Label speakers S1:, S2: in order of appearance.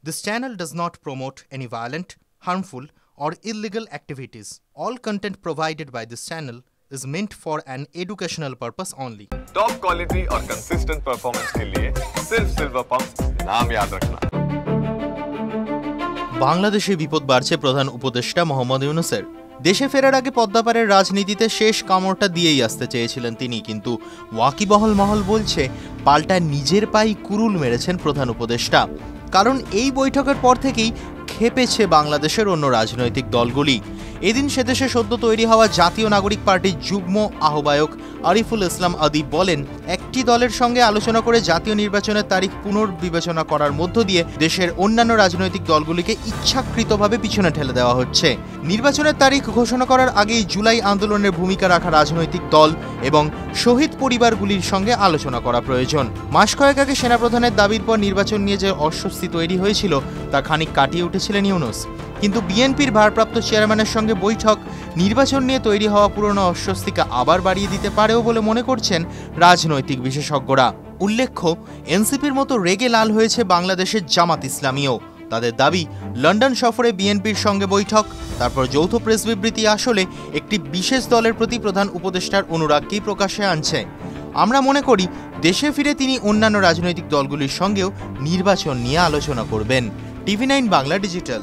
S1: This channel does not promote any violent, harmful, or illegal activities. All content provided by this channel is meant for an educational purpose only.
S2: Top quality और consistent performance के लिए सिर्फ silver pump नाम याद रखना।
S1: বাংলাদেশে বিপদ বাড়ছে প্রধান উপদেষ্টা মোহাম্মদ ইউনূসের। দেশে ফেরার আগে পদ্মাপাড়ের রাজনীতিতে শেষ কামড়টা দিয়েই আসতে চেয়েছিলেন তিনি, কিন্তু ওয়াকিবহল মহল বলছে পাল্টা নিজের পায়ে কুরুল মেরেছেন প্রধান উপদেষ্টা। কারণ এই বৈঠকের পর থেকেই খেপেছে বাংলাদেশের অন্য রাজনৈতিক দলগুলি। এদিন সেদেশে সদ্য তৈরি হওয়া জাতীয় নাগরিক পার্টির যুগ্ম আহ্বায়ক আরিফুল ইসলাম আদিব বলেন, একটি দলের সঙ্গে আলোচনা করে জাতীয় নির্বাচনের তারিখ পুনর্বিবেচনা করার মধ্য দিয়ে দেশের অন্যান্য রাজনৈতিক দলগুলিকে ইচ্ছাকৃতভাবে পিছনে ঠেলে দেওয়া হচ্ছে। নির্বাচনের তারিখ ঘোষণা করার আগেই জুলাই আন্দোলনের ভূমিকা রাখা রাজনৈতিক দল এবং শহীদ পরিবারগুলির সঙ্গে আলোচনা করা প্রয়োজন। মাস কয়েক আগে সেনাপ্রধানের দাবির পর নির্বাচন নিয়ে যে অস্বস্তি তৈরি হয়েছিল তা খানিক কাটিয়ে উঠেছিলেন ইউনূস, কিন্তু বিএনপির ভারপ্রাপ্ত চেয়ারম্যানের সঙ্গে বৈঠক নির্বাচন নিয়ে তৈরি হওয়া পুরনো অস্বস্তিকে আবার বাড়িয়ে দিতে পারেও বলে মনে করছেন রাজনৈতিক বিশেষজ্ঞরা। উল্লেখ্য, এনসিপির মতো রেগে লাল হয়েছে বাংলাদেশের জামাত ইসলামীও। তাদের দাবি, লন্ডন সফরে বিএনপির সঙ্গে বৈঠক, তারপর যৌথ প্রেস বিবৃতি আসলে একটি বিশেষ দলের প্রতি প্রধান উপদেষ্টার অনুরাগকেই প্রকাশ্যে আনছে। আমরা মনে করি দেশে ফিরে তিনি অন্যান্য রাজনৈতিক দলগুলির সঙ্গেও নির্বাচন নিয়ে আলোচনা করবেন। টিভি9 বাংলা ডিজিটাল।